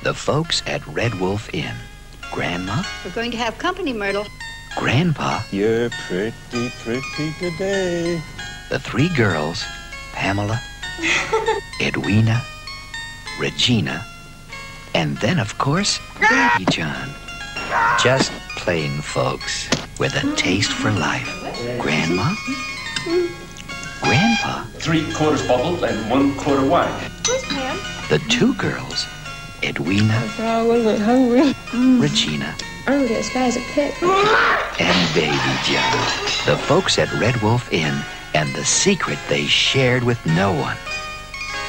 The folks at Red Wolf Inn. Grandma, We're going to have company, Myrtle. Grandpa, You're pretty today. the three girls, Pamela, Edwina, Regina, and then, of course, Baby John. Just plain folks with a taste for life. Grandma, Grandpa, 3/4 bubble and 1/4 wine. Where's Pam? the two girls, Edwina, I wasn't hungry. Regina, I'm gonna get as fat as a pig. and Baby John. The folks at Red Wolf Inn and the secret they shared with no one.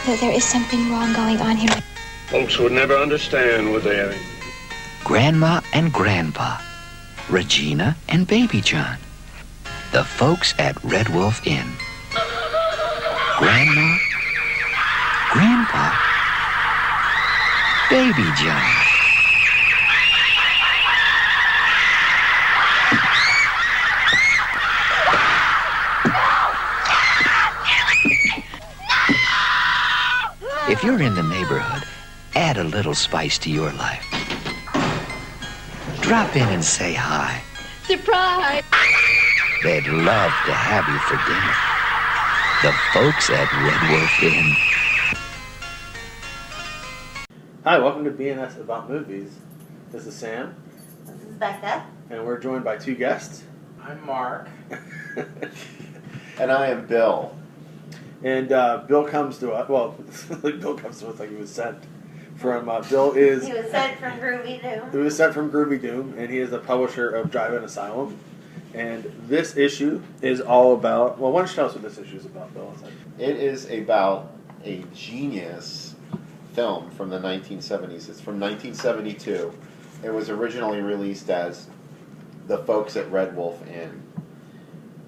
That there is something wrong going on here. Folks would never understand, would they, Eddie? Grandma and Grandpa, Regina and Baby John. The folks at Red Wolf Inn. Grandma, Grandpa, Baby John. If you're in the neighborhood, add a little spice to your life. Drop in and say hi. Surprise! They'd love to have you for dinner. The folks at Red Wolf Inn. Hi, welcome to BNS About Movies. This is Sam, This is Becca. and we're joined by two guests. I'm Mark. And I am Bill. And Bill comes to us, Bill comes to us like he was sent from, Bill is... He was sent from Groovy Doom. He was sent from Groovy Doom, and he is the publisher of Drive-In Asylum. And this issue is all about, well, why don't you tell us what this issue is about, Bill? It is about a genius film from the 1970s. It's from 1972. It was originally released as The Folks at Red Wolf Inn.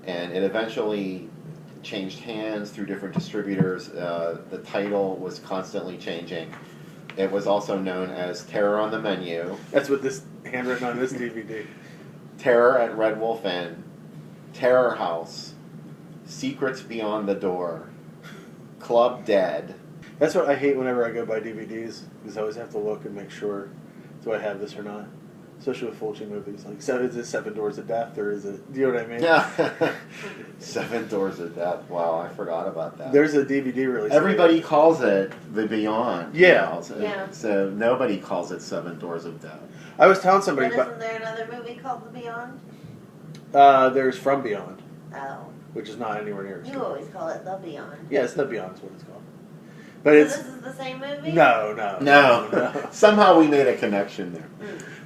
And it eventually changed hands through different distributors. The title was constantly changing. It was also known as Terror on the Menu. That's what this, handwritten on this DVD. Terror at Red Wolf Inn, Terror House, Secrets Beyond the Door, Club Dead. That's what I hate whenever I go buy DVDs, because I always have to look and make sure, do I have this or not? Especially with Fulci movies. Like, so is it Seven Doors of Death, or is it, do you know what I mean? Yeah. Seven Doors of Death. Wow, I forgot about that. There's a DVD release. Everybody calls it The Beyond. Yeah. Yeah. So nobody calls it Seven Doors of Death. I was telling somebody But about... isn't there another movie called The Beyond? There's From Beyond, Oh. which is not anywhere near as You good. always call it The Beyond. Yeah, it's The Beyond is what it's called. But So it's... this is the same movie? No. Somehow we made a connection there.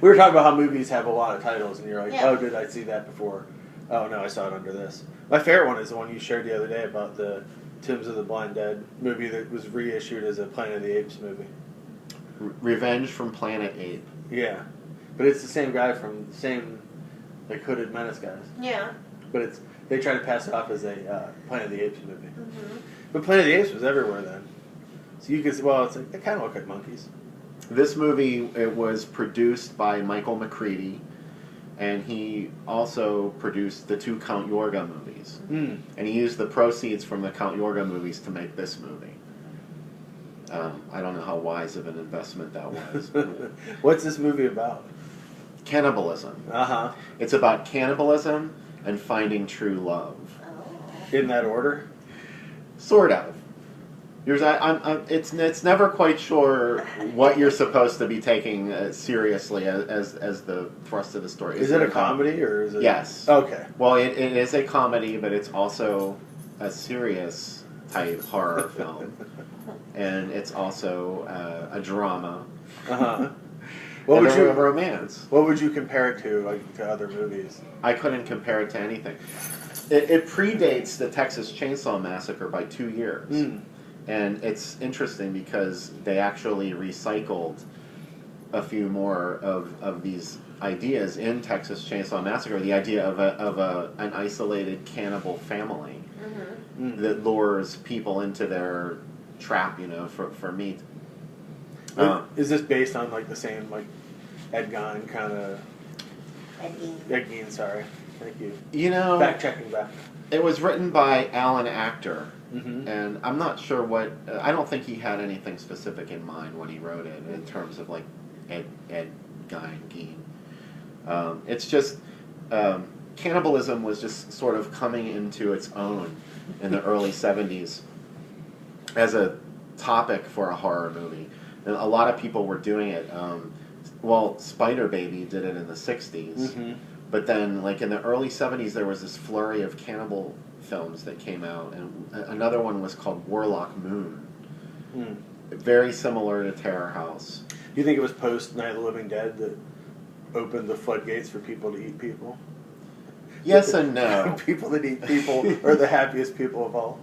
We were talking about how movies have a lot of titles, and you're like, Yeah. oh, did I see that before? Oh, no, I saw it under this. My favorite one is the one you shared the other day about the Tombs of the Blind Dead movie that was reissued as a Planet of the Apes movie. Revenge from Planet 8. Yeah. But it's the same guy from the same, like, Hooded Menace guys. Yeah. But it's they try to pass it off as a Planet of the Apes movie. Mm-hmm. But Planet of the Apes was everywhere then. So you could, well, it's like, they kind of look like monkeys. This movie, it was produced by Michael McCready, and he also produced the two Count Yorga movies. Mm. And he used the proceeds from the Count Yorga movies to make this movie. I don't know how wise of an investment that was. What's this movie about? Cannibalism. Uh-huh. It's about cannibalism and finding true love. Oh. In that order? Sort of. It's never quite sure what you're supposed to be taking seriously as the thrust of the story. Is it a comedy or is it? Yes. Okay. Well, it is a comedy, but it's also a serious type horror film, and it's also a drama. Uh-huh. What would you romance? What would you compare it to, like to other movies? I couldn't compare it to anything. It predates the Texas Chainsaw Massacre by 2 years. Mm. And it's interesting because they actually recycled a few more of these ideas in Texas Chainsaw Massacre. The idea of an isolated cannibal family that lures people into their trap, for meat. Is this based on like the same like Ed Gein kind of? Ed Gein. Ed Gein, sorry. Thank you. You know, Fact-checking back. it was written by Alan Actor, Mm-hmm. and I'm not sure what. I don't think he had anything specific in mind when he wrote it in terms of like Ed Gein. It's just cannibalism was just sort of coming into its own in the early 70s as a topic for a horror movie. And a lot of people were doing it. Spider Baby did it in the 60s. Mm-hmm. But then, like, in the early 70s, there was this flurry of cannibal films that came out. And another one was called Warlock Moon. Mm. Very similar to Terror House. Do you think it was post Night of the Living Dead that opened the floodgates for people to eat people? Yes and no. People that eat people are the happiest people of all.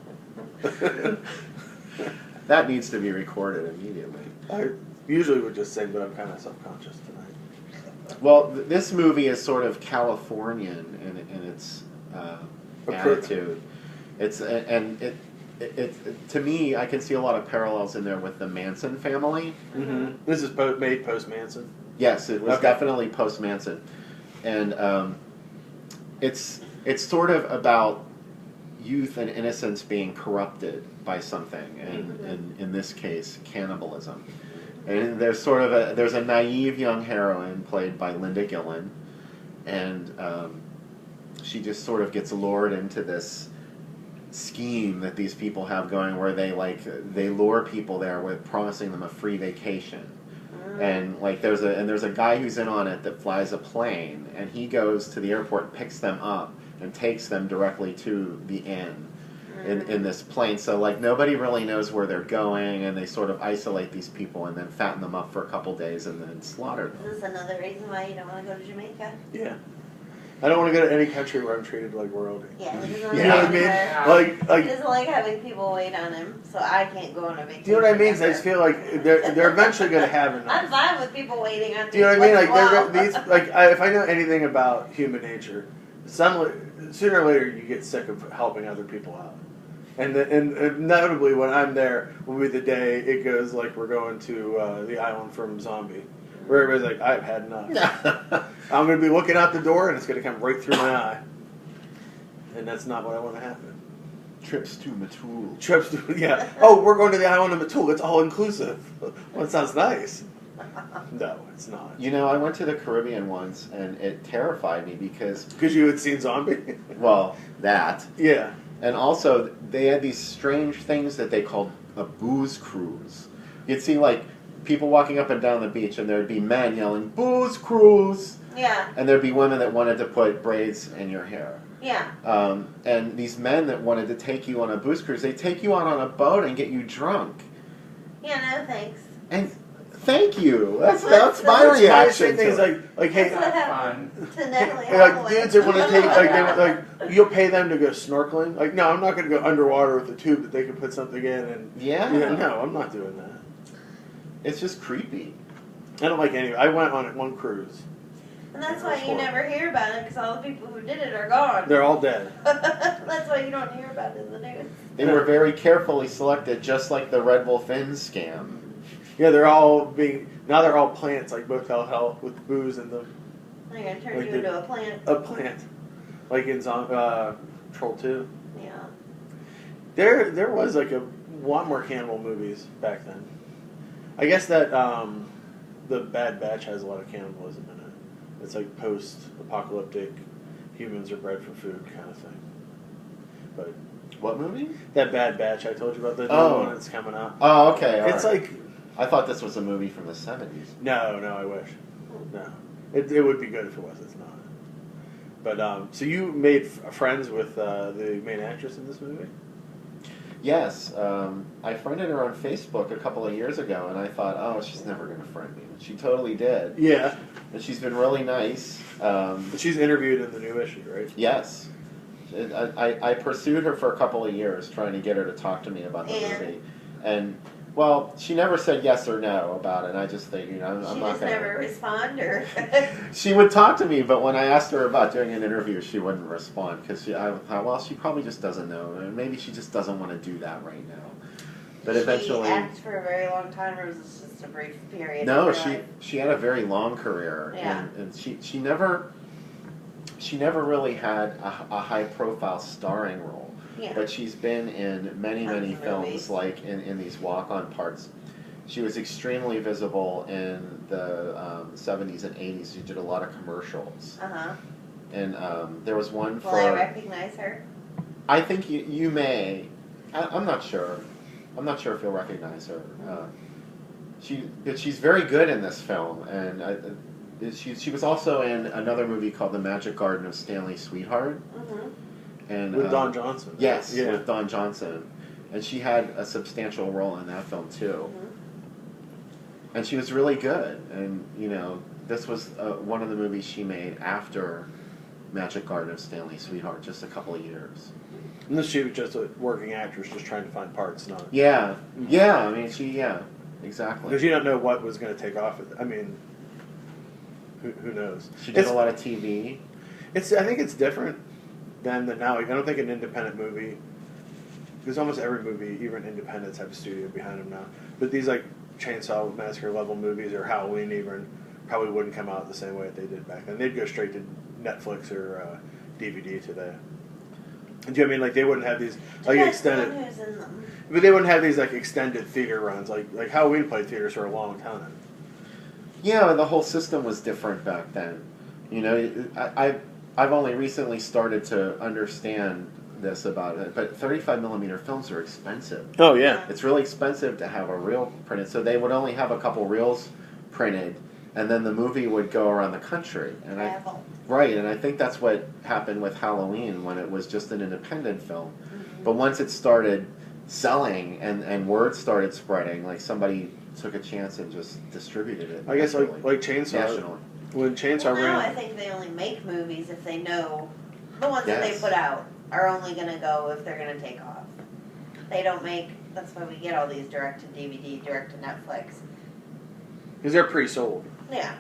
That needs to be recorded immediately. I usually would just sing, but I'm kind of self-conscious tonight. Well, this movie is sort of Californian in its attitude. It's to me, I can see a lot of parallels in there with the Manson family. Mm-hmm. This is made post Manson. Yes, it was Okay. definitely post Manson, and it's sort of about youth and innocence being corrupted by something, and in this case, cannibalism. And there's sort of a naive young heroine played by Linda Gillen, and she just sort of gets lured into this scheme that these people have going, where they lure people there with promising them a free vacation. And like there's a guy who's in on it that flies a plane, and he goes to the airport and picks them up and takes them directly to the inn in this plane. So like nobody really knows where they're going, and they sort of isolate these people and then fatten them up for a couple days and then slaughter them. Is this another reason why you don't want to go to Jamaica? Yeah. I don't want to go to any country where I'm treated like royalty. Yeah, he doesn't You like know what I mean? Like he doesn't like having people wait on him, so I can't go on a vacation. do you know what I mean? 'Cause I ever. just feel like they're eventually going to have enough. I'm fine with people waiting on me. Do you know what I mean? Like wow. if I know anything about human nature, sooner or later you get sick of helping other people out. And inevitably, when I'm there, will be the day it goes like we're going to the island from Zombie, where everybody's like, I've had enough. I'm going to be looking out the door, and it's going to come right through my eye. And that's not what I want to happen. Trips to Matul. Yeah. Oh, we're going to the island of Matul. It's all inclusive. Well, it sounds nice. No, it's not. You know, I went to the Caribbean once, and it terrified me because you had seen Zombie? well, that. Yeah. And also, they had these strange things that they called a booze cruise. You'd see, like, people walking up and down the beach, and there'd be men yelling, "Booze cruise!" Yeah. And there'd be women that wanted to put braids in your hair. Yeah. And these men that wanted to take you on a booze cruise, they take you out on a boat and get you drunk. Yeah, no thanks. And thank you. That's my reaction to it. Like, hey, That's what happened to Natalie like Holloway. dudes that want to take like you'll pay them to go snorkeling. Like, no, I'm not going to go underwater with a tube that they can put something in. And Yeah. no, I'm not doing that. It's just creepy. I don't like any. I went on one cruise. And that's why you never hear about it, because all the people who did it are gone. They're all dead. That's why you don't hear about it in the news. They were very carefully selected, just like the Red Wolf Inn scam. Yeah, they're all plants, like Motel Hell with booze in them. They're going to turn Like you into a plant. A plant, like in Troll 2. Yeah. There was like a lot more cannibal movies back then. I guess that the Bad Batch has a lot of cannibalism in it. It's like post-apocalyptic, humans are bred for food kind of thing. But What movie? that Bad Batch I told you about, the new one that's coming out. Oh, okay. It's like I thought this was a movie from the 70s. no, I wish. No, it would be good if it was. It's not. But so you made friends with the main actress in this movie? Yes, I friended her on Facebook a couple of years ago, and I thought, oh, she's never going to friend me. But she totally did. Yeah. And she's been really nice. But she's interviewed in the new issue, right? Yes. I pursued her for a couple of years, trying to get her to talk to me about the movie. And, well, she never said yes or no about it. And I just figured, I'm not going to... She just never respond, or... She would talk to me, but when I asked her about doing an interview, she wouldn't respond. Because I thought, well, she probably just doesn't know. And maybe she just doesn't want to do that right now. But eventually... She acted for a very long time, or was this just a brief period? No, of her life? she had a very long career. Yeah. And she never... she never really had a high-profile starring role. Yeah. But she's been in many Tons of films, movies. like in these walk-on parts. She was extremely visible in the 70s and 80s. She did a lot of commercials. Uh-huh. And there was one Will for... I recognize her? I think you may. I'm not sure. I'm not sure if you'll recognize her. But she's very good in this film, and she was also in another movie called The Magic Garden of Stanley's Sweetheart. Mm-hmm. And With Don Johnson. Yes, Yeah. with Don Johnson, and she had a substantial role in that film too. Mm-hmm. And she was really good, and this was one of the movies she made after Magic Garden of Stanley's Sweetheart, just a couple of years. And she was just a working actress, just trying to find parts, not. Yeah, yeah. I mean, exactly. Because you don't know what was going to take off. I mean, who knows? She did a lot of TV. I think it's different than now. Like, I don't think an independent movie. Because almost every movie, even independents, have a studio behind them now. But these like Chainsaw Massacre level movies or Halloween even probably wouldn't come out the same way that they did back then. They'd go straight to Netflix or DVD today. Do you know what I mean? Like they wouldn't have these like extended. Who's in them. But they wouldn't have these like extended theater runs. Like Halloween played theaters for a long time. Yeah, the whole system was different back then. I've only recently started to understand this about it, but 35mm films are expensive. Oh yeah. It's really expensive to have a reel printed, so they would only have a couple reels printed, and then the movie would go around the country. And I think that's what happened with Halloween when it was just an independent film. Mm-hmm. But once it started selling and word started spreading, like somebody took a chance and just distributed it. I guess nationally. like Chainsaw. Nationally. When Chainsaw Now I ran. think they only make movies if they know the ones that Yes. they put out are only going to go if they're going to take off. They don't make. That's why we get all these direct to DVD, direct to Netflix. Because they're pre-sold. Yeah.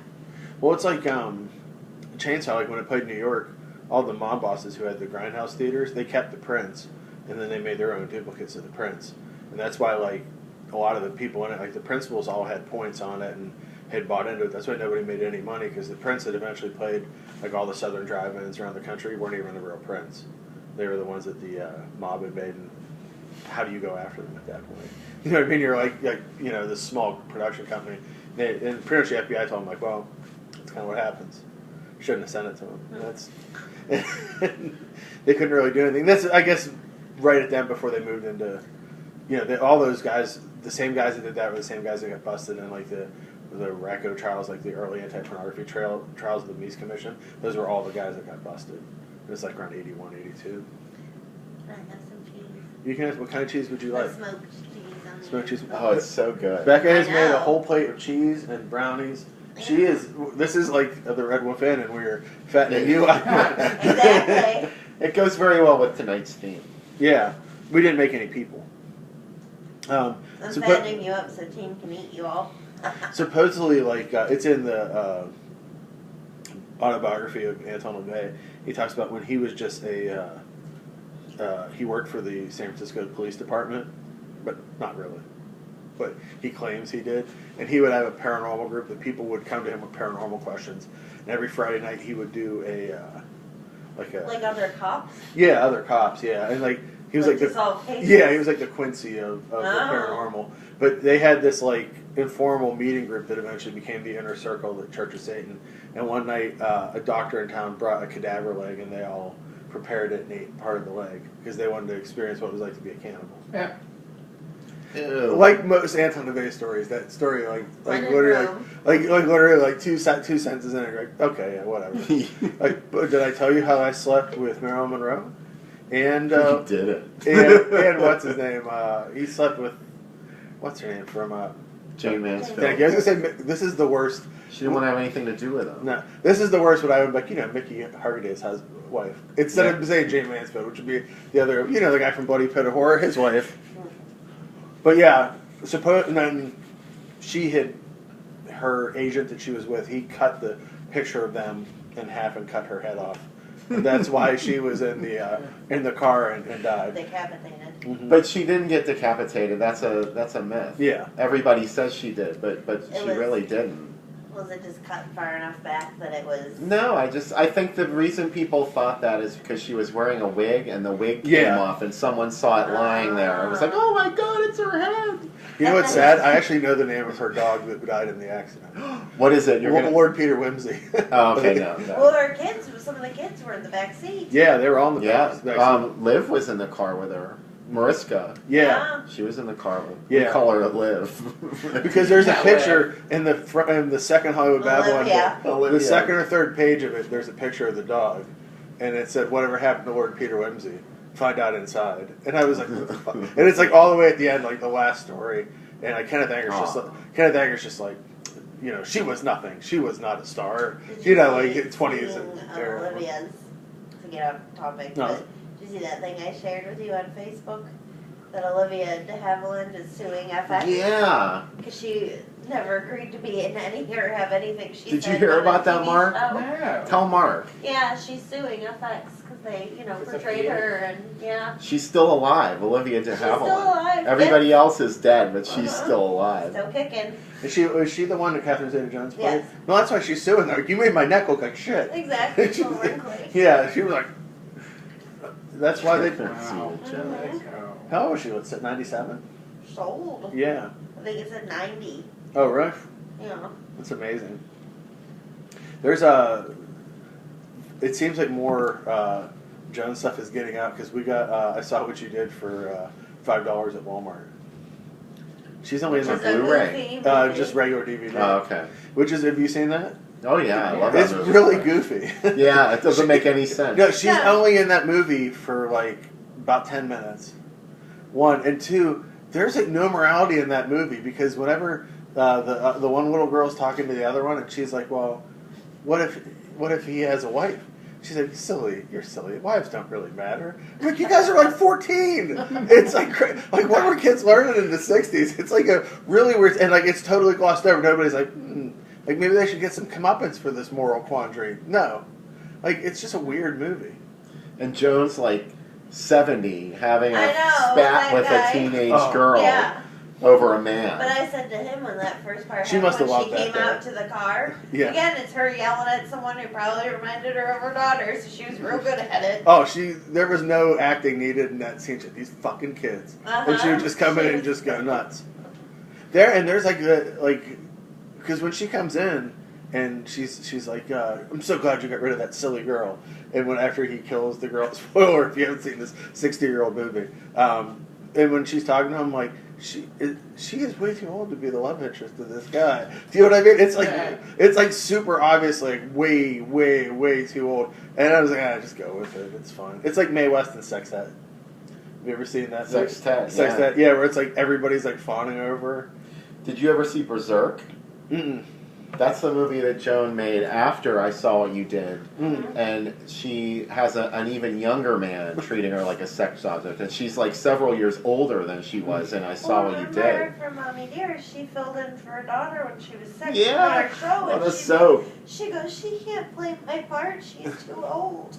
Well, it's like Chainsaw. Like when it played in New York, all the mob bosses who had the grindhouse theaters, they kept the prints, and then they made their own duplicates of the prints, and that's why like a lot of the people in it, like the principals, all had points on it and had bought into it. That's why nobody made any money because the prints that eventually played, like all the southern drive-ins around the country, weren't even the real prints. They were the ones that the mob had made. And how do you go after them at that point? You know what I mean? You're like this small production company. And pretty much the FBI told them like, well, that's kind of what happens. Shouldn't have sent it to them. And that's they couldn't really do anything. That's I guess right at them before they moved into all those guys. The same guys that did that were the same guys that got busted in like the RACO trials, like the early anti-pornography trials of the Mies Commission. Those were all the guys that got busted. It was like around 81, 82. I have some cheese. You can ask, what kind of cheese would you like? Smoked cheese on Smoked cheese. Oh, it's so good. Becca has I made a know. whole plate of cheese and brownies. This is like the Red Wolf Inn, and we're fattening you up. Exactly. It goes very well with tonight's theme. Yeah, we didn't make any people. I'm fattening you up so Team can eat you all. Supposedly, like it's in the autobiography of Anton LaVey. He talks about when he was just he worked for the San Francisco Police Department, but not really. But he claims he did, and he would have a paranormal group that people would come to him with paranormal questions. And every Friday night he would do like other cops. Yeah, other cops. Yeah, and like he was like to solve cases? Yeah, he was like the Quincy of the paranormal. But they had this like informal meeting group that eventually became the Inner Circle, the Church of Satan. And one night, a doctor in town brought a cadaver leg, and they all prepared it and ate part of the leg because they wanted to experience what it was like to be a cannibal. Yeah. Like most Anton LaVey stories, that story like literally like two sentences in it. You're like, okay, yeah, whatever. Like, but did I tell you how I slept with Marilyn Monroe? And You did it. and what's his name? He slept with what's her name from Jane Mansfield. Thank you. I was gonna say this is the worst. She didn't want to have anything to do with him. No, this is the worst. What I would like, Mickey Hargitay's wife. Instead of saying Jane Mansfield, which would be the other, the guy from Bloody Pit of Horror, his wife. But yeah, and then she had her agent that she was with. He cut the picture of them in half and cut her head off. And that's why she was in the car and died. Decapitated. Mm-hmm. But she didn't get decapitated. That's a myth. Yeah. Everybody says she did, but she was- really didn't. Was it just cut far enough back that it was? No, I think the reason people thought that is because she was wearing a wig and the wig came off and someone saw it lying there. It was like, oh my god, it's her head. You know what's sad? I actually know the name of her dog that died in the accident. What is it? Lord Peter Wimsey. Oh, okay, no. Well, her kids, some of the kids were in the back seat. Yeah, they were all in the back seat. Liv was in the car with her. Mariska. Yeah. She was in the car with We call her Liv. Because there's a picture in the second Hollywood Babylon book. The second or third page of it, there's a picture of the dog. And it said, whatever happened to Lord Peter Wimsey? Find out inside. And I was like, what the fuck? And it's like all the way at the end, like the last story. And Kenneth Anger's just like, you know, she was nothing. She was not a star. You know, like 20s and Olivia's, to get off topic, but did you see that thing I shared with you on Facebook? That Olivia de Havilland is suing FX? Yeah. Because she never agreed to be in any or have anything she Did said you hear about that, TV Mark? show. No. Tell Mark. Yeah, she's suing FX because they, portrayed her and, She's still alive, Olivia de Havilland. She's still alive. Everybody else is dead, but she's still alive. Still kicking. Was she the one that Catherine Zeta-Jones played? Yes. No, that's why she's suing her. You made my neck look like shit. Exactly. So wrinkly. Yeah, she was like... That's why they... Wow. How old was she? What's it, 97? Sold. Yeah. I think it's at 90. Oh, really? Yeah. That's amazing. There's it seems like more Jones stuff is getting out because we got, I saw what you did for $5 at Walmart. She's only in the Blu-ray. Just regular DVD. Oh, okay. Which is, have you seen that? Oh, yeah, I love that It's movie. really goofy. Yeah, it doesn't make any sense. No, she's only in that movie for like about 10 minutes. One. And two, there's like no morality in that movie because whenever the one little girl's talking to the other one and she's like, well, what if he has a wife? She's like, you're silly. Wives don't really matter. I'm like, you guys are like 14. It's like what were kids learning in the 60s? It's like a really weird, and like it's totally glossed over. Nobody's like, like maybe they should get some comeuppance for this moral quandary. No, like it's just a weird movie. And Jones, like 70, having a I know, spat with guy. a teenage girl over a man. But I said to him when that first part She must have happened, loved when she that, came out to the car. Yeah. Again, it's her yelling at someone who probably reminded her of her daughter, so she was real good at it. Oh, there was no acting needed in that scene. She had these fucking kids, and she would just come in and just go nuts. There's because when she comes in and she's like, I'm so glad you got rid of that silly girl. And when after he kills the girl, spoiler if you haven't seen this 60-year-old movie, and when she's talking to him, like she is way too old to be the love interest of this guy. Do you know what I mean? It's like super obvious, like way, way, way too old. And I was like, just go with it. It's fun. It's like Mae West and Sextet. Have you ever seen that? Sextet, yeah, where it's like everybody's like fawning over her. Did you ever see Berserk? Mm-mm. That's the movie that Joan made after I Saw What You Did. Mm. And she has an even younger man treating her like a sex object. And she's like several years older than she was in I Saw What You Did. Remember from Mommy Dear, she filled in for her daughter when she was 6 Yeah, on our show. on the soap. She goes, she can't play my part. She's too old.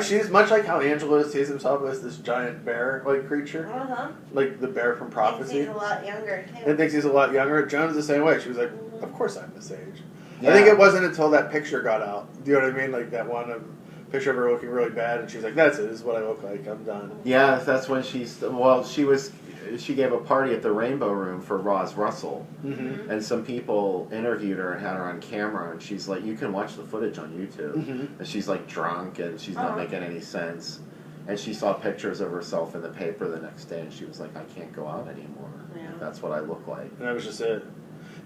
She's much like how Angelo sees himself as this giant bear-like creature. Like the bear from Prophecy. He's a lot younger, too. And thinks he's a lot younger. Joan's the same way. She was like, of course I'm this age. Yeah. I think it wasn't until that picture got out. Do you know what I mean? Like that picture of her looking really bad, and she's like, that's it. This is what I look like. I'm done. Yeah, that's when she gave a party at the Rainbow Room for Roz Russell. Mm-hmm. And some people interviewed her and had her on camera, and she's like, you can watch the footage on YouTube. Mm-hmm. And she's like drunk, and she's not making any sense. And she saw pictures of herself in the paper the next day, and she was like, I can't go out anymore. Yeah. That's what I look like. And that was just it.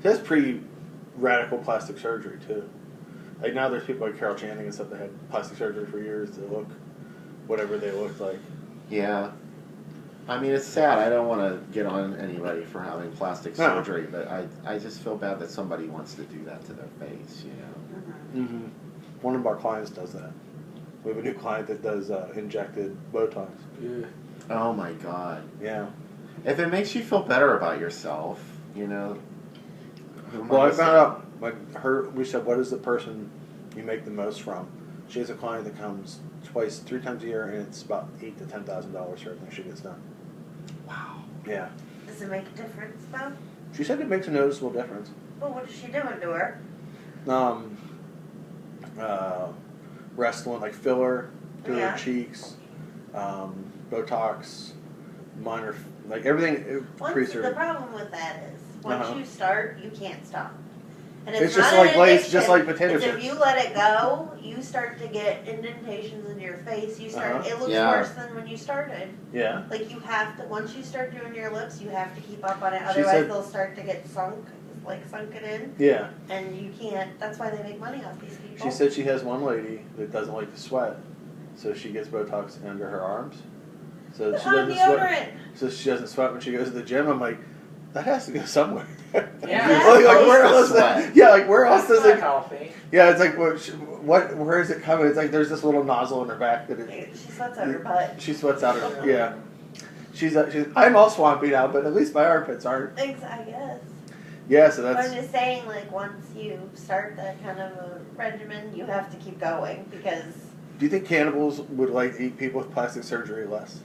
That's pretty radical plastic surgery, too. Like now there's people like Carol Channing and stuff that had plastic surgery for years to look whatever they looked like. Yeah. I mean, it's sad. I don't want to get on anybody for having plastic surgery, but I just feel bad that somebody wants to do that to their face, you know. Mm-hmm. One of our clients does that. We have a new client that does injected Botox. Yeah. Oh my God. Yeah. If it makes you feel better about yourself, you know. Well, I found out, we said, what is the person you make the most from? She has a client that comes 3 times a year, and it's about $8,000 to $10,000 for everything she gets done. Wow. Yeah. Does it make a difference, though? She said it makes a noticeable difference. Well, what is she doing to her? Restylane, like filler to Yeah. her cheeks, Botox, minor, like everything. The problem with that is, once you start, you can't stop. And It's not just an like lace, addiction. just like potato It's chips. if you let it go, you start to get indentations in your face. You start. It looks worse than when you started. Yeah. Like you have to. Once you start doing your lips, you have to keep up on it. She Otherwise, said- they'll start to get sunken in. Yeah. And you can't. That's why they make money off these people. She said she has one lady that doesn't like to sweat, so she gets Botox under her arms. So Put she on doesn't deodorant. sweat. So she doesn't sweat when she goes to the gym. I'm like, that has to go somewhere. Yeah. like where else? Sweat. Yeah, like where else does it? Healthy. Yeah, it's like what? Where is it coming? It's like there's this little nozzle in her back that She sweats out her butt. She sweats out her. Yeah. She's. I'm all swampy now, but at least my armpits aren't. I guess. Yeah, so But that's. I'm just saying, like, once you start that kind of a regimen, you have to keep going because. Do you think cannibals would like to eat people with plastic surgery less?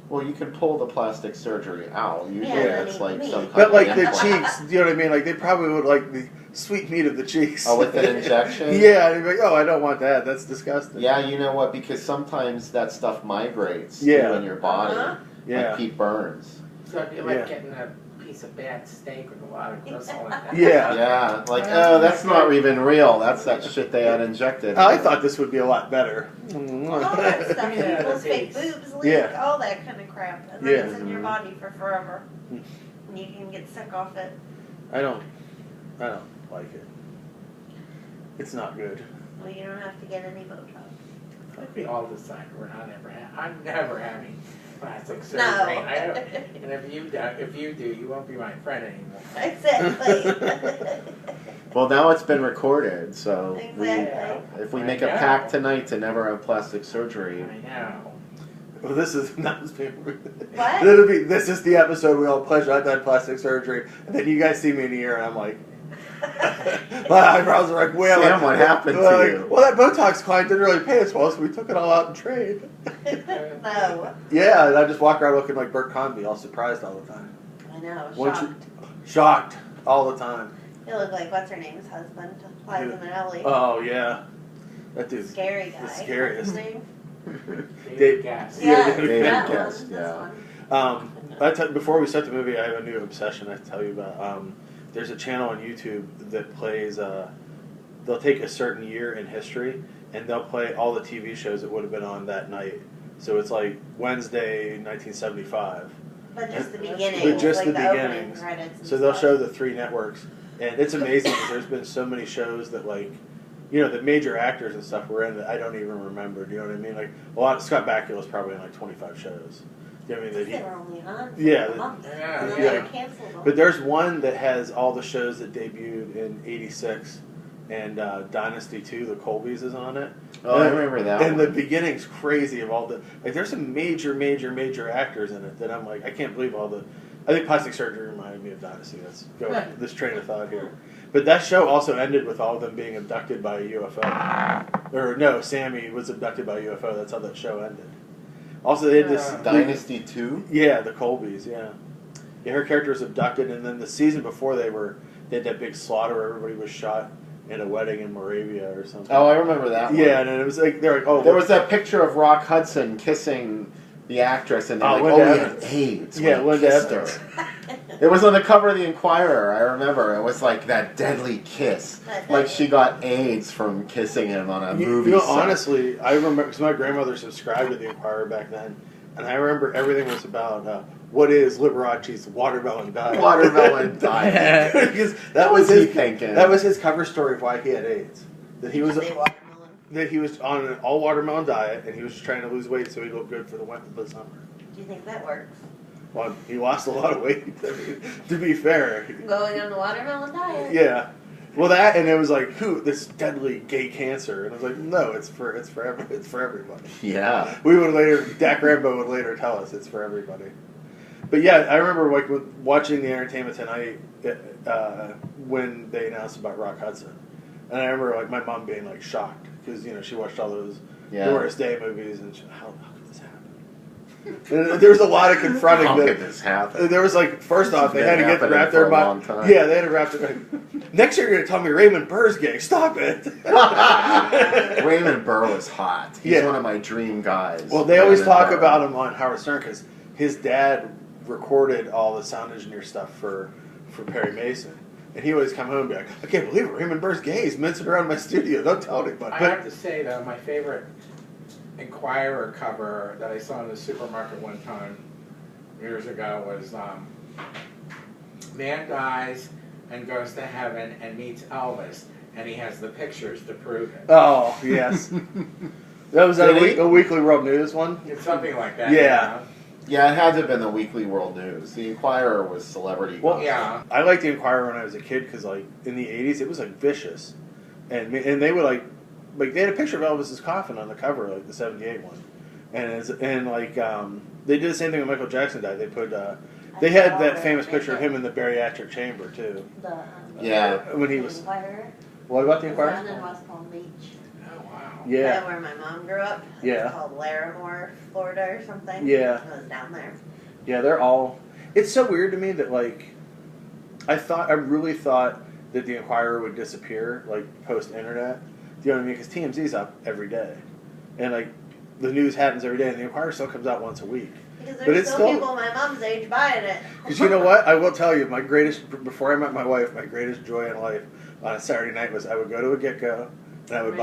Well, you can pull the plastic surgery out. Usually it's like some kind But of like the implant. cheeks, do you know what I mean? Like they probably would like the sweet meat of the cheeks. Oh, with an injection? Yeah, and they'd be like, oh, I don't want that. That's disgusting. Yeah, you know what? Because sometimes that stuff migrates too in your body. Yeah. Like Pete Burns. So it'd be like getting a piece of bad steak with a lot of gristle in that. Yeah. Yeah, like, oh, that's not even real. That's that shit they had injected. I thought this would be a lot better. All that stuff, people's fake boobs leak, all that kind of crap. And then it's in your body for forever. And you can get sick off it. I don't like it. It's not good. Well, you don't have to get any Botox. I think we all decided we're not ever I'm never having plastic surgery. No. And if you do, you won't be my friend anymore. Exactly. Well, now it's been recorded, so Exactly. if we make a pact tonight to never have plastic surgery. I know. Well, this is not What? This is the episode we all pledge I've done plastic surgery, and then you guys see me in a year, and I'm like, my eyebrows are like, well, Sam, what happened to you? Well, that Botox client didn't really pay us well, so we took it all out in trade. No. Yeah, and I just walk around looking like Bert Convy, all surprised all the time. I know. Shocked all the time. You look like what's her name's husband, Liza Minnelli. Oh yeah, that dude's scary guy. the scariest. What's his name? David Guest. Yeah, David that Guest. one. Yeah. Before we start the movie, I have a new obsession I have to tell you about. There's a channel on YouTube that plays. They'll take a certain year in history and they'll play all the TV shows that would have been on that night. So it's like Wednesday, 1975. But just the beginning. But just like the opening beginnings. credits and So they'll stuff. show the three networks, and it's amazing because there's been so many shows that the major actors and stuff were in that I don't even remember. Do you know what I mean? Like a lot. Scott Bakula's probably in like 25 shows. Do you know what I mean? They were only on for Yeah, a month, yeah, and then yeah. they canceled them. But there's one that has all the shows that debuted in '86, and Dynasty 2, the Colbys is on it. Oh, I remember that And one. the beginning's crazy of all the there's some major actors in it that I'm like I can't believe all the. I think plastic surgery reminded me of Dynasty. Let's go with this train of thought here. But that show also ended with all of them being abducted by a UFO. Or no, Sammy was abducted by a UFO. That's how that show ended. Also, they had this Dynasty 2? Yeah, the Colbys. Yeah, her character was abducted, and then the season before they had that big slaughter where everybody was shot in a wedding in Moravia or something. Oh, I remember that one. Yeah, and it was like they're like, oh, there was that picture of Rock Hudson kissing the actress, and they're like, Linda oh, he Evans. had AIDS. Yeah, when he Linda kissed Evans. her. It was on the cover of the Inquirer. I remember it was like that deadly kiss, like she got AIDS from kissing him on a movie. set. Honestly, I remember because my grandmother subscribed to the Inquirer back then, and I remember everything was about what is Liberace's watermelon diet. Watermelon diet. Because What was he thinking? That was his cover story of why he had AIDS. That he was on an all watermelon diet, and he was trying to lose weight so he'd look good for the summer. Do you think that works? Well, he lost a lot of weight. To be fair. Going on the watermelon diet. Yeah. Well, that and it was like, this deadly gay cancer, and I was like, no, it's for everybody. Yeah. Dak Rambo would later tell us it's for everybody. But yeah, I remember like watching the Entertainment Tonight when they announced about Rock Hudson, and I remember like my mom being like shocked because she watched all those Doris Day movies and how could this happen? There was a lot of confronting. How could this happen? There was like, first off, they had to Been get wrapped happening their for a long time. Yeah, they had to wrap their. Next year, you're gonna tell me Raymond Burr's gay. Stop it. Raymond Burr was hot. He's one of my dream guys. Well, they always Raymond talk Burr. about him on Howard Stern because his dad recorded all the sound engineer stuff for Perry Mason. And he always come home and be like, I can't believe it, Raymond Burr's gay. He's mincing around my studio. Don't tell anybody. I have to say, though, my favorite Inquirer cover that I saw in the supermarket one time years ago was man dies and goes to heaven and meets Elvis, and he has the pictures to prove it. Oh, yes. That was a Weekly World News one? It's something like that. Yeah. Yeah, it had to have been the Weekly World News. The Inquirer was celebrity. Well, yeah. I liked the Inquirer when I was a kid because, like, in the 80s, it was, like, vicious. And they would, like, they had a picture of Elvis's coffin on the cover, like the 78 one. And they did the same thing when Michael Jackson died. They put, they had that famous picture of him in the bariatric chamber, too. When he was... Inquirer. What about the Down Inquirer? in West Palm Beach. Oh, wow. Yeah. Where my mom grew up. Yeah. It's called Larimore, Florida or something. Yeah. It was down there. Yeah, they're all... It's so weird to me that, like... I really thought that the Inquirer would disappear, like, post-internet. Do you know what I mean? Because TMZ's up every day. And, like, the news happens every day, and the Inquirer still comes out once a week. Because But there's it's still people my mom's age buying it. Because you know what? I will tell you, before I met my wife, my greatest joy in life on a Saturday night was I would go to a Get-Go, and I would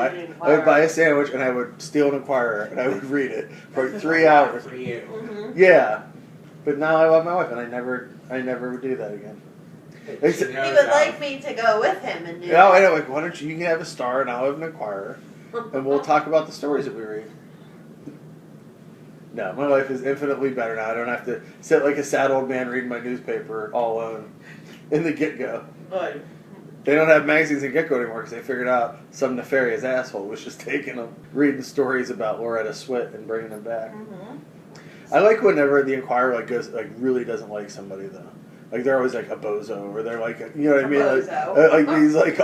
buy a sandwich, and I would steal an Inquirer, and I would read it for 3 hours. For you. Mm-hmm. Yeah. But now I love my wife, and I never would do that again. He would like me to go with him and do Yeah, I know. Like, why don't you can have a Star, and I'll have an Inquirer, and we'll talk about the stories that we read. No, my life is infinitely better now. I don't have to sit like a sad old man reading my newspaper all alone in the Get-Go. Good. They don't have magazines in Get-Go anymore because they figured out some nefarious asshole was just taking them, reading stories about Loretta Swit and bringing them back. Mm-hmm. I like whenever the Inquirer really doesn't like somebody though. Like they're always like a bozo, or they're like, you know what I mean? Like he's like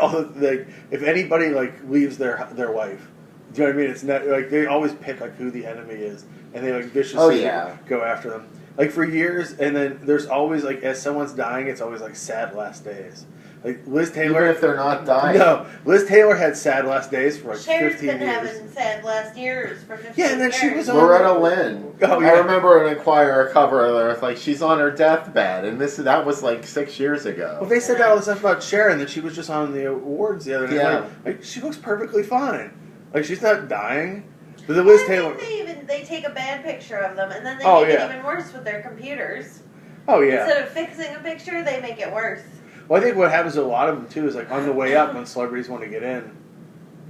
if anybody like leaves their wife, do you know what I mean? It's not like they always pick like who the enemy is, and they like viciously go after them. Like for years, and then there's always like as someone's dying, it's always like sad last days. Like Liz Taylor, even if they're not dying. No, Liz Taylor had sad last days for like Cher's 15 been years. having sad last years for 15 years. Yeah, and then she was on Loretta Lynn. Oh, yeah. I remember an Inquirer cover of her, like she's on her deathbed, and that was like 6 years ago. Well, they said that all the stuff about Sharon, that she was just on the awards the other night. Yeah. Like she looks perfectly fine. Like she's not dying. But the Liz Taylor. They take a bad picture of them and then they Oh, make yeah. it even worse with their computers. Oh yeah. Instead of fixing a picture, they make it worse. Well, I think what happens to a lot of them too is like on the way up when celebrities want to get in,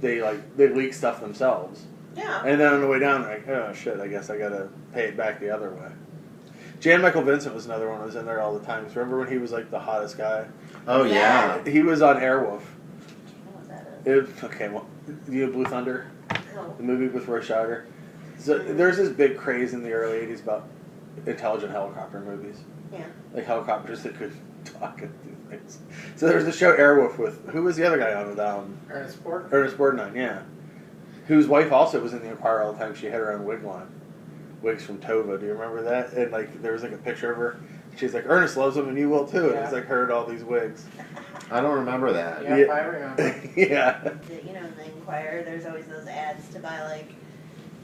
they leak stuff themselves. Yeah. And then on the way down, they're like, oh shit, I guess I gotta pay it back the other way. Jan Michael Vincent was another one who was in there all the time. Remember when he was like the hottest guy? Oh yeah. He was on Airwolf. What that is. Okay, well, you know Blue Thunder? No. The movie with Roy Scheider. So there's this big craze in the early 80s about intelligent helicopter movies. Yeah. Like helicopters that could talk and do things. So there's the show Airwolf with, who was the other guy on it? Ernest Borgnine. Ernest Borgnine, yeah. Whose wife also was in the Inquirer all the time. She had her own wig line. Wigs from Tova, do you remember that? And like there was like a picture of her. She's like, Ernest loves them and you will too. And it's like her and all these wigs. I don't remember that. Yeah, I remember. Yeah. You know, in the Inquirer, there's always those ads to buy, like,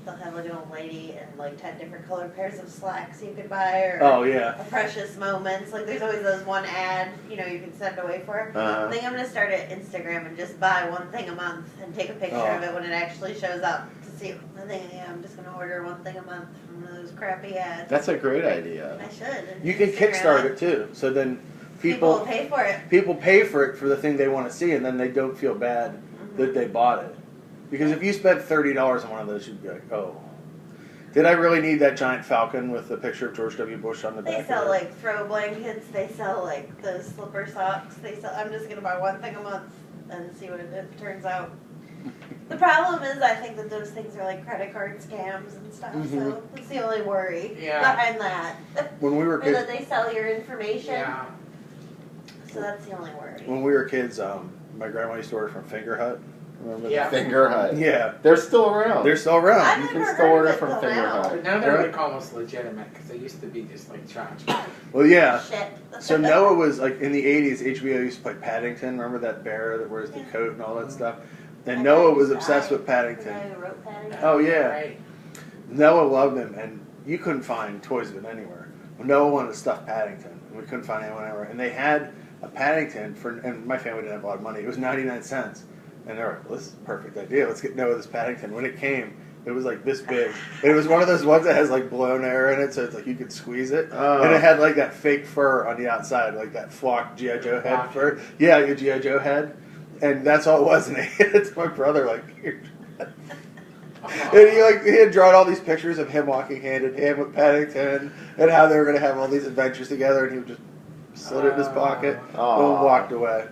they'll have like an old lady and like 10 different colored pairs of slacks you could buy, or a precious moments. Like, there's always those one ad, you know, you can send away for. I think I'm going to start at Instagram and just buy one thing a month and take a picture of it when it actually shows up to see. I think, I'm just going to order one thing a month from one of those crappy ads. That's a great idea. I should. You can Kickstart it too. So then people will pay for it. People pay for it for the thing they want to see, and then they don't feel bad that they bought it. Because if you spent $30 on one of those, you'd be like, oh, did I really need that giant falcon with the picture of George W. Bush on the back? They sell like throw blankets. They sell like those slipper socks. I'm just gonna buy one thing a month and see what it turns out. The problem is, I think that those things are like credit card scams and stuff. So that's the only worry behind that. When we were or kids, that they sell your information. Yeah. So that's the only worry. when we were kids, my grandma used to order from Finger Hut. Remember Yeah. the Finger Hut? Yeah. They're still around. They're still around. I've You never can still heard order of it from till Finger now. Hut. But now they're Right. like almost legitimate because they used to be just like tchotchkes. Well, yeah. Shit. So Noah was like in the '80s. HBO used to play Paddington. Remember that bear that wears the coat and all that stuff. And Noah was obsessed with The Paddington. guy who wrote Paddington. Oh yeah. Right. Noah loved him, and you couldn't find toys of it anywhere. Well, Noah wanted to stuff Paddington, and we couldn't find anyone anywhere. And they had a Paddington for, and my family didn't have a lot of money. It was 99 cents, and they were like, well, "This is a perfect idea. Let's get Noah this Paddington." When it came, it was like this big. It was one of those ones that has like blown air in it, so it's like you could squeeze it. Oh. And it had like that fake fur on the outside, like that flock G.I. Joe head Flock. fur. Yeah, your G.I. Joe head. And that's all it was. And I handed it to my brother, like, here. And he had drawn all these pictures of him walking hand in hand with Paddington and how they were going to have all these adventures together, and he would just slid it in his pocket and walked away.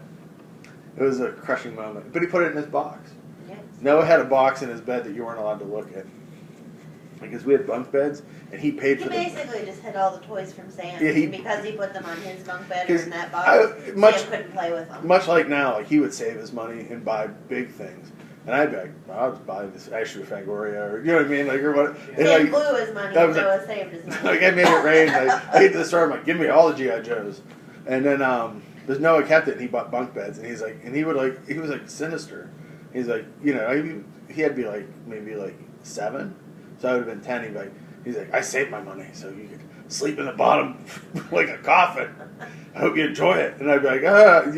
It was a crushing moment. But he put it in his box. Yes. Noah had a box in his bed that you weren't allowed to look at. Because we had bunk beds, and he paid He for them. basically just hid all the toys from Sam. Yeah, because he put them on his bunk bed or 'Cause in that box. Sam couldn't play with them. Much like now, like he would save his money and buy big things. And I'd be like, I'll just buy this extra Fangoria, or you know what I mean? Like, or what? And Sam like, blew his money, that was Noah saved his money. like I made it rain. Like, I hit the store. I'm like, give me all the GI Joes. And then there's Noah kept it, and he bought bunk beds, and he's like, and he would like, he was like sinister. He's like, you know, he had to be like maybe like 7, so I would have been 10. He'd be like, he's like, I saved my money so you could sleep in the bottom like a coffin. I hope you enjoy it. And I'd be like, you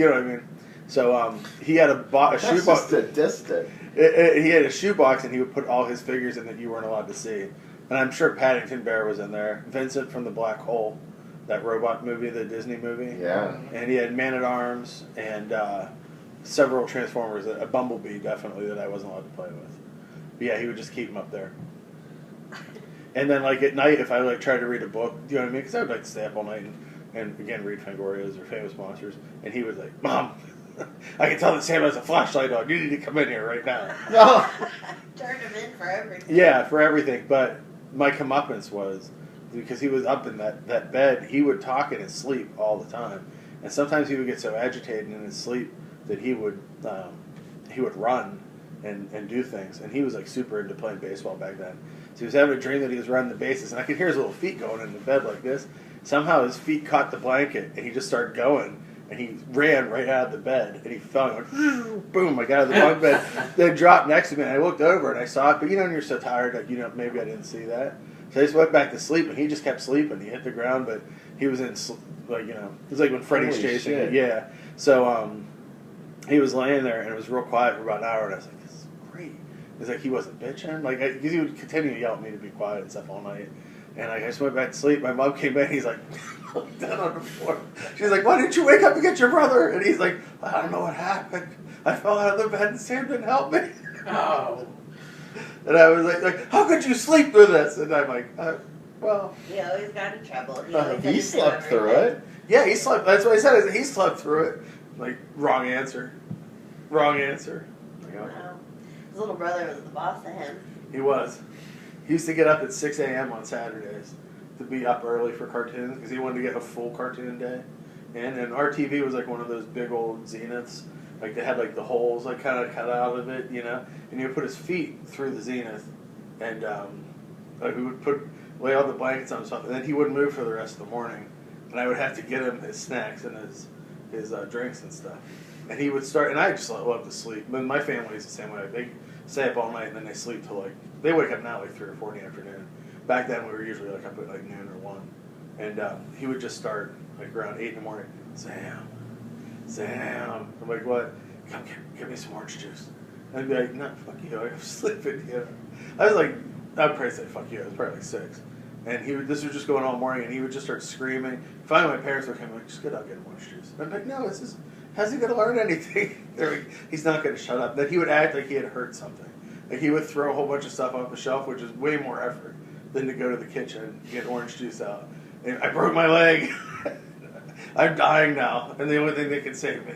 know what I mean? So he had a shoe box. Sadistic. He had a shoe box, and he would put all his figures in that you weren't allowed to see. And I'm sure Paddington Bear was in there. Vincent from the Black Hole, that robot movie, the Disney movie. Yeah. And he had Man-at-Arms and several Transformers. A Bumblebee, definitely, that I wasn't allowed to play with. But yeah, he would just keep them up there. And then, like, at night, if I, like, tried to read a book, you know what I mean? Because I would like to stay up all night and again, read Fangorias or Famous Monsters. And he was like, Mom, I can tell that Sam has a flashlight on. You need to come in here right now. No. Turned him in for everything. Yeah, for everything. But my comeuppance was, because he was up in that bed, he would talk in his sleep all the time. And sometimes he would get so agitated in his sleep that he would run and do things. And he was like super into playing baseball back then. So he was having a dream that he was running the bases, and I could hear his little feet going in the bed like this. Somehow his feet caught the blanket, and he just started going. And he ran right out of the bed, and he fell and went, boom, I got out of the bunk bed. Then dropped next to me, and I looked over, and I saw it. But you know when you're so tired that, you know, maybe I didn't see that. So I just went back to sleep, and he just kept sleeping. He hit the ground, but he was in, like, you know, it was like when Freddy's Holy chasing shit. it. Yeah. So he was laying there, and it was real quiet for about an hour, and I was like, this is great. It's like he wasn't bitching. Like, because he would continue to yell at me to be quiet and stuff all night. And I just went back to sleep. My mom came in, he's like, down on the floor. She's like, why didn't you wake up and get your brother? And he's like, I don't know what happened. I fell out of the bed and Sam didn't help me. Oh. And I was like, how could you sleep through this? And I'm like, well. He always got in trouble. He slept through it. Yeah, he slept. That's what I said. He slept through it. Like, wrong answer. Wrong answer. Like, okay. No. His little brother was the boss of him. He was. He used to get up at 6 a.m. on Saturdays to be up early for cartoons because he wanted to get a full cartoon day. And our TV was like one of those big old Zeniths. Like they had like the holes like kind of cut out of it, you know. And he would put his feet through the Zenith, and like we would lay all the blankets on himself, and then he wouldn't move for the rest of the morning. And I would have to get him his snacks and his drinks and stuff. And he would start, and I just love to sleep. But my family is the same way. They stay up all night and then they sleep till like, they wake up now like 3 or 4 in the afternoon. Back then we were usually like up at like noon or 1. And he would just start like around 8 in the morning. Sam. I'm like, what? Come get me some orange juice. And I'd be like, no, fuck you. I'm sleeping. You know? I was like, I'd probably say fuck you. I was probably like 6. And this was just going all morning, and he would just start screaming. Finally, my parents would come like, just get out and get him orange juice. And I'm like, no, how's he going to learn anything? They're like, he's not going to shut up. Then he would act like he had hurt something. Like he would throw a whole bunch of stuff off the shelf, which is way more effort than to go to the kitchen and get orange juice out. And I broke my leg. I'm dying now, and the only thing that can save me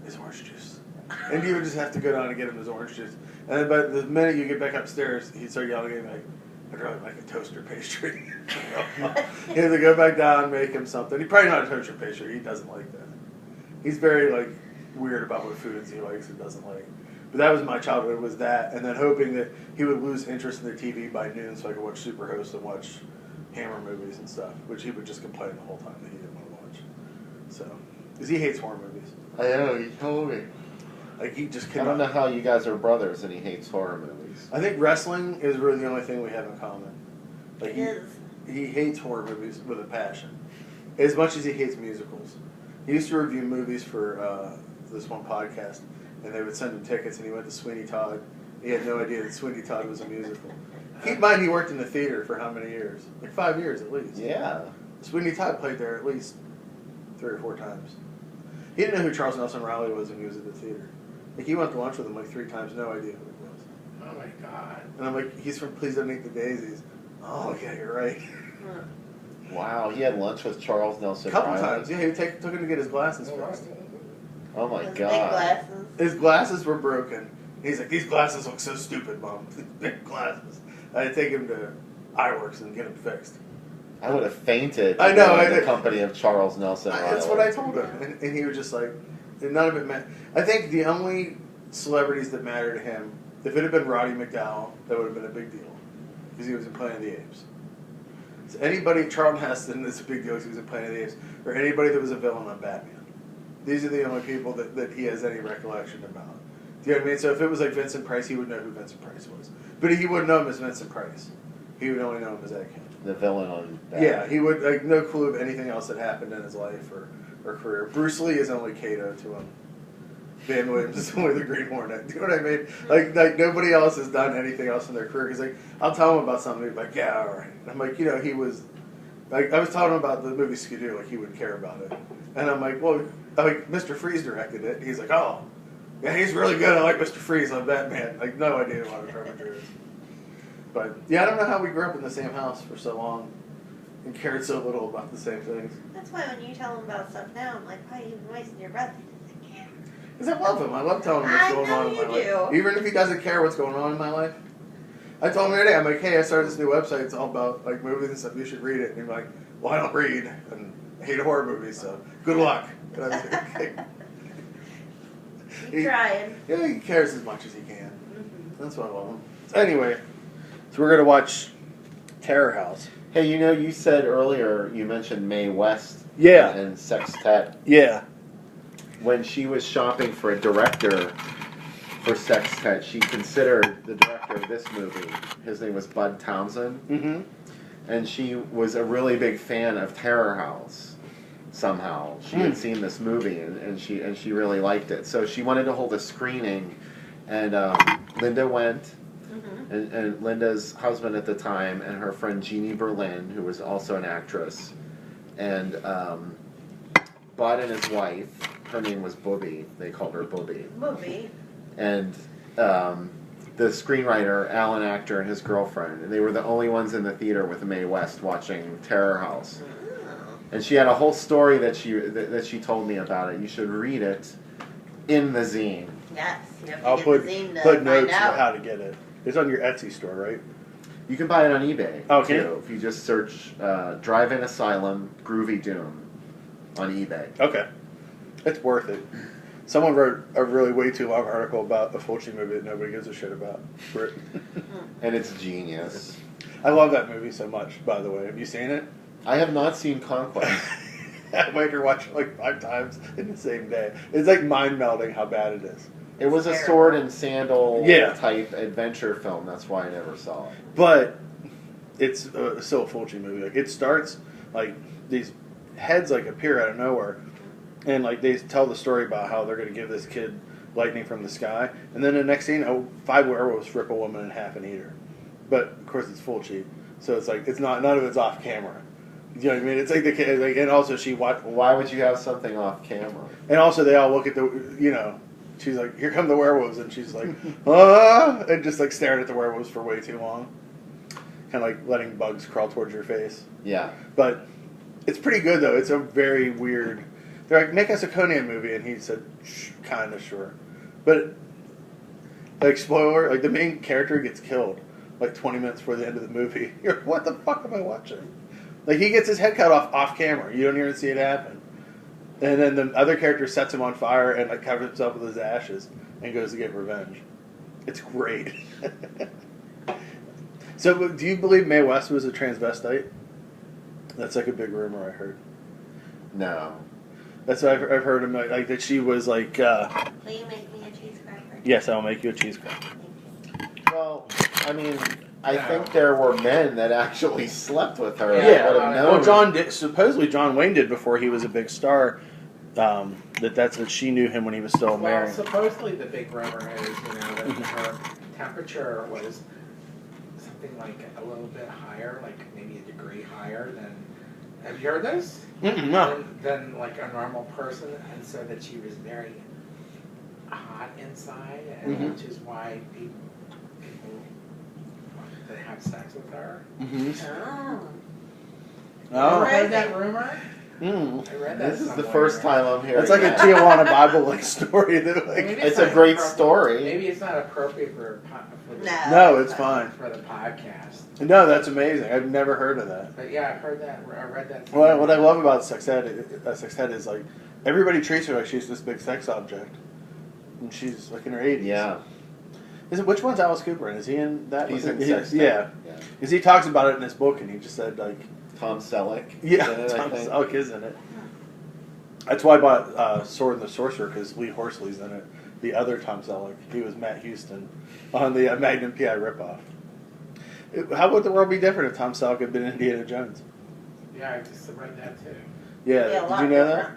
is orange juice. And you would just have to go down and get him his orange juice. And then by the minute you get back upstairs, he'd start yelling at me like, I'd rather like a toaster pastry. He had to go back down, make him something. He's probably not a toaster pastry. He doesn't like that. He's very like weird about what foods he likes and doesn't like. But that was my childhood, was that, and then hoping that he would lose interest in the TV by noon so I could watch Superhost and watch Hammer movies and stuff, which he would just complain the whole time that he didn't want to watch. So, because he hates horror movies. I know, he told me. Like, he just I cannot. don't know how you guys are brothers and he hates horror movies. I think wrestling is really the only thing we have in common. Like, It is. He hates horror movies with a passion, as much as he hates musicals. He used to review movies for this one podcast, and they would send him tickets, and he went to Sweeney Todd. He had no idea that Sweeney Todd was a musical. Keep in mind, he worked in the theater for how many years? Like 5 years at least. Yeah. Sweeney Todd played there at least 3 or 4 times. He didn't know who Charles Nelson Riley was when he was at the theater. Like, he went to lunch with him like 3 times, no idea who he was. Oh my God. And I'm like, he's from Please Don't Eat the Daisies. Oh, yeah, you're right. Wow, he had lunch with Charles Nelson A couple Riley. times, yeah. He took him to get his glasses fixed. Oh my Those God. big glasses. His glasses were broken. He's like, these glasses look so stupid, Mom. Big glasses. I had to take him to Eyeworks and get them fixed. I would have fainted. I know, in the company of Charles Nelson Riley. That's what I told him. And he was just like, none of it meant. I think the only celebrities that matter to him, if it had been Roddy McDowell, that would have been a big deal. Because he was in Planet of the Apes. So anybody, Charlton Heston is a big deal because he was in Planet of the Apes. Or anybody that was a villain on Batman. These are the only people that he has any recollection about. Do you know what I mean? So if it was like Vincent Price, he would know who Vincent Price was. But he wouldn't know him as Vincent Price. He would only know him as Ed Kemp. The villain on Batman. Yeah, he would, like, no clue of anything else that happened in his life or career. Bruce Lee is only Kato to him. Van Williams is only the Green Hornet. Do you know what I mean? Like nobody else has done anything else in their career. Because, like, I'll tell him about something, he's like, yeah, all right. And I'm like, you know, he was, like, I was telling him about the movie Skidoo, like, he wouldn't care about it. And I'm like, well, like, Mr. Freeze directed it. He's like, oh, yeah, he's really good. I like Mr. Freeze on Batman. Like, no idea what a Terminator is. But, yeah, I don't know how we grew up in the same house for so long and cared so little about the same things. That's why when you tell him about stuff now, I'm like, why are you wasting your breath? Because I love him. I love telling him what's going on in my life. Even if he doesn't care what's going on in my life. I told him the other day, I'm like, hey, I started this new website. It's all about, like, movies and stuff. You should read it. And he's like, well, I don't read. And I hate horror movies, so good luck. And I was like, okay. He's trying. Yeah, he cares as much as he can. Mm-hmm. That's why I love him. So anyway, so we're going to watch Terror House. Hey, you know, you said earlier, you mentioned Mae West. Yeah. And Sextet. Yeah. When she was shopping for a director for Sextet, she considered the director of this movie. His name was Bud Townsend. Mm-hmm. And she was a really big fan of Terror House. Somehow she had seen this movie and she really liked it. So she wanted to hold a screening, and Linda went, and Linda's husband at the time, and her friend Jeannie Berlin, who was also an actress, and Bud and his wife. Her name was Booby. They called her Booby. Booby. And the screenwriter, Alan Actor, and his girlfriend. And they were the only ones in the theater with Mae West watching Terror House. And she had a whole story that she told me about it. You should read it in the zine. Yes. You have to I'll get put the zine to put find notes out. on how to get it. It's on your Etsy store, right? You can buy it on eBay. Oh, can too, you? if you just search Drive-In Asylum Groovy Doom on eBay. Okay. It's worth it. Someone wrote a really way too long article about a Fulci movie that nobody gives a shit about. And it's genius. I love that movie so much, by the way. Have you seen it? I have not seen Conquest. I made her watch it like 5 times in the same day. It's like mind-melding how bad it is. It was a sword and sandal Yeah. type adventure film. That's why I never saw it. But it's still a Fulci movie. Like, it starts, like, these heads, like, appear out of nowhere. And, like, they tell the story about how they're going to give this kid lightning from the sky. And then the next scene, 5 werewolves rip a woman in half and eat her. But, of course, it's Fulci. So it's like, none of it's off camera. You know what I mean? It's like the kid, like, and also she watched. Why would you have something off camera? And also they all look at the, you know, she's like, here come the werewolves, and she's like, ah, and just like staring at the werewolves for way too long, kind of like letting bugs crawl towards your face. Yeah. But it's pretty good though. It's a very weird. They're like, make us a Conan movie, and he said, kind of sure, but like spoiler, like the main character gets killed like 20 minutes before the end of the movie. You're like, what the fuck am I watching? Like, he gets his head cut off camera. You don't even see it happen. And then the other character sets him on fire and like covers himself with his ashes and goes to get revenge. It's great. So, do you believe Mae West was a transvestite? That's like a big rumor I heard. No. That's what I've heard him like that she was like. Will you make me a cheese cracker? Yes, I'll make you a cheese cracker. Well, I mean, I think there were men that actually slept with her. Yeah. Well, supposedly John Wayne did before he was a big star. That's what she knew him when he was still married. Well, supposedly the big rumor is, that her temperature was something like a little bit higher, like maybe a degree higher than. Have you heard this? No. Than like a normal person, and so that she was very hot inside, and which is why people that have sex with her. Oh. You heard that rumor? I read that. This is the first time I'm hearing. It's like a Tijuana Bible like story. That like it's a great story. Maybe it's not appropriate for no, it's fine for the podcast. No, that's amazing. I've never heard of that. But yeah, I've heard that. I read that. Well, what I love about sex ed is like everybody treats her like she's this big sex object, and she's like in her 80s. Yeah. Which one's Alice Cooper in? Is he in that? He's in Sex Ed. Yeah. Because he talks about it in his book, and he just said like. Tom Selleck. Yeah, Tom Selleck is in it. That's why I bought Sword and the Sorcerer, because Lee Horsley's in it. The other Tom Selleck, he was Matt Houston on the Magnum P.I. ripoff. How would the world be different if Tom Selleck had been Indiana Jones? Yeah, I just read that too. Yeah, did you know that?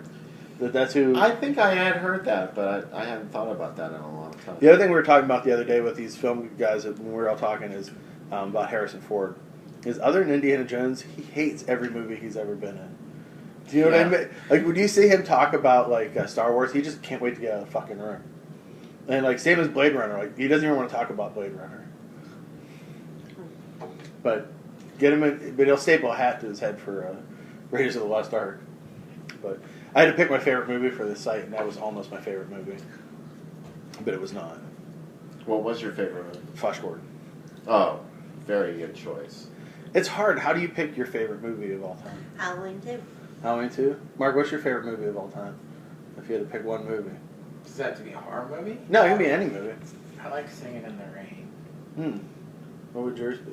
That's who. I think I had heard that, but I hadn't thought about that in a long time. The other thing we were talking about the other day with these film guys when we were all talking is about Harrison Ford. Is other than Indiana Jones, he hates every movie he's ever been in. Do you know what I mean? Like, when you see him talk about, like, Star Wars, he just can't wait to get out of the fucking room. And, like, same as Blade Runner. Like, he doesn't even want to talk about Blade Runner. But but he'll staple a hat to his head for Raiders of the Lost Ark. But I had to pick my favorite movie for this site, and that was almost my favorite movie. But it was not. What was your favorite movie? Flash Gordon. Oh, very good choice. It's hard. How do you pick your favorite movie of all time? Halloween 2. Halloween 2? Mark, what's your favorite movie of all time? If you had to pick one movie. Does that have to be a horror movie? No, it can be any movie. I like Singing in the Rain. What would yours be?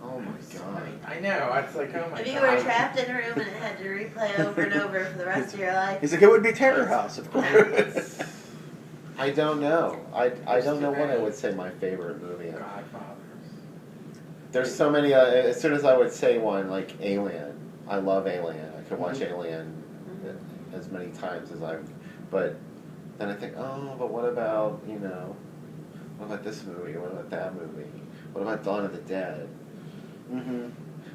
Oh my god. I know. It's like, oh my god. If you were trapped in a room and it had to replay over and over for the rest of your life. He's like, it would be Terror House, of course. I don't know. I don't know what I would say my favorite movie is. Godfathers. There's so many. As soon as I would say one, like Alien. I love Alien. I could watch Alien as many times as I. But then I think, oh, but what about what about this movie? What about that movie? What about Dawn of the Dead?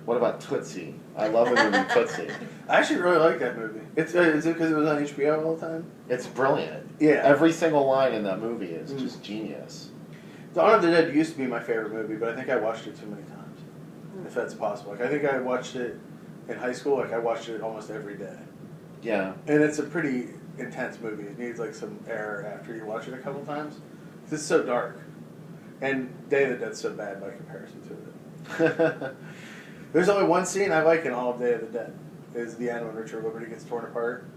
What about Tootsie? I love the movie Tootsie. I actually really like that movie. Is it because it was on HBO all the time? It's brilliant. Yeah. Every single line in that movie is just genius. Dawn of the Dead used to be my favorite movie, but I think I watched it too many times. If that's possible. Like, I think I watched it in high school. Like, I watched it almost every day. Yeah. And it's a pretty intense movie. It needs, like, some air after you watch it a couple times. It's so dark. And Day of the Dead's so bad by comparison to it. There's only one scene I like in all of Day of the Dead. Is the end when Richard Liberty gets torn apart.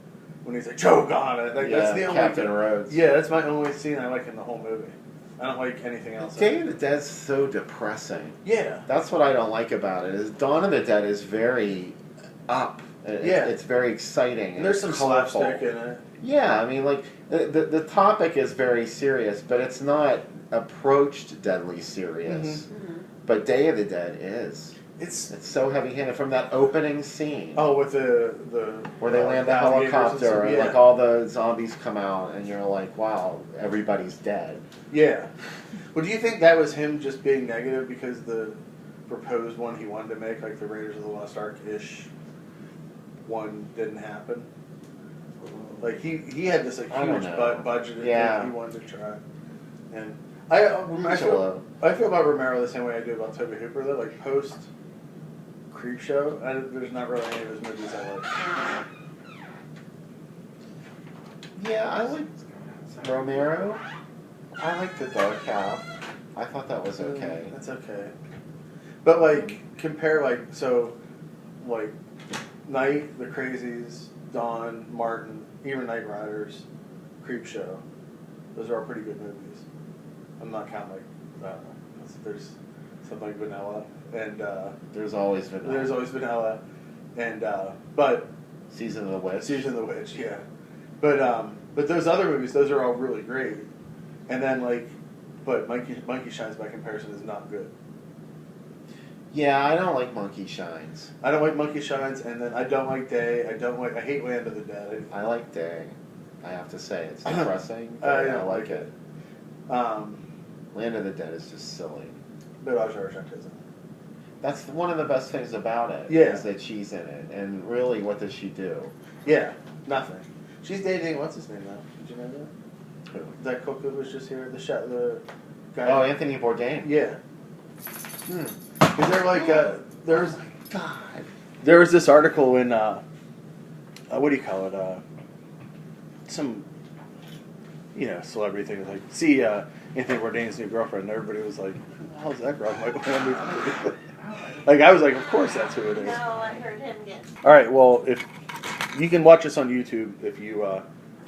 When he's like, choke on it. Like, that's the only Captain Rhodes. Yeah, that's my only scene I like in the whole movie. I don't like anything else. Day of the Dead's so depressing. Yeah. That's what I don't like about it. Is Dawn of the Dead is very up. It's very exciting. And there's some colorful. slapstick in it. Yeah, I mean, like, the topic is very serious, but it's not approached deadly serious. But Day of the Dead is. It's so heavy-handed from that opening scene. Oh, with the where they land the helicopter and like all the zombies come out, and you're like, wow, everybody's dead. Yeah. Well, do you think that was him just being negative because the proposed one he wanted to make, like the Raiders of the Lost Ark-ish one, didn't happen? Like he had this like huge budget that he wanted to try, and I feel about Romero the same way I do about Tobe Hooper though. Like post Creepshow, there's not really any of his movies I like. Yeah, I like Romero. I like The Dark Half. I thought that was okay. That's okay. But like compare like Night, The Crazies, Dawn, Martin, even Night Riders, Creepshow. Those are all pretty good movies. I'm not counting there's something like Vanilla and There's always Vanilla. There's always Vanilla, and but Season of the Witch. Season of the Witch, yeah. But those other movies, those are all really great. And then but Monkey Shines by comparison is not good. Yeah, I don't like Monkey Shines. I don't like Monkey Shines, and then I don't like Day. I hate Land of the Dead. I like Day. I have to say, it's depressing, but I I don't like it. Land of the Dead is just silly. But Aja Argent isn't. That's one of the best things about it. Yeah. Is that she's in it, and really, what does she do? Yeah, nothing. She's dating what's his name now? Did you know that? Who? That cook that was just here, the guy. Oh, Anthony Bourdain. Yeah. Is there there's God. There was this article in what do you call it? Some celebrity thing was see Anthony Bourdain's new girlfriend, and everybody was like, who the hell is that girl? I was like, of course that's who it is. No, I heard him get. All right, well, if you can watch this on YouTube if you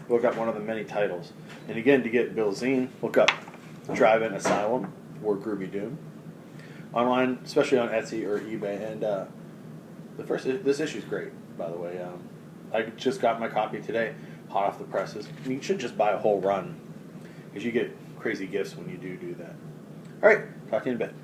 look up one of the many titles. And again, to get Bill Zine, look up Drive-In Asylum or Groovy Doom. Online, especially on Etsy or eBay. And this issue is great, by the way. I just got my copy today, hot off the presses. You should just buy a whole run because you get crazy gifts when you do that. All right, talk to you in a bit.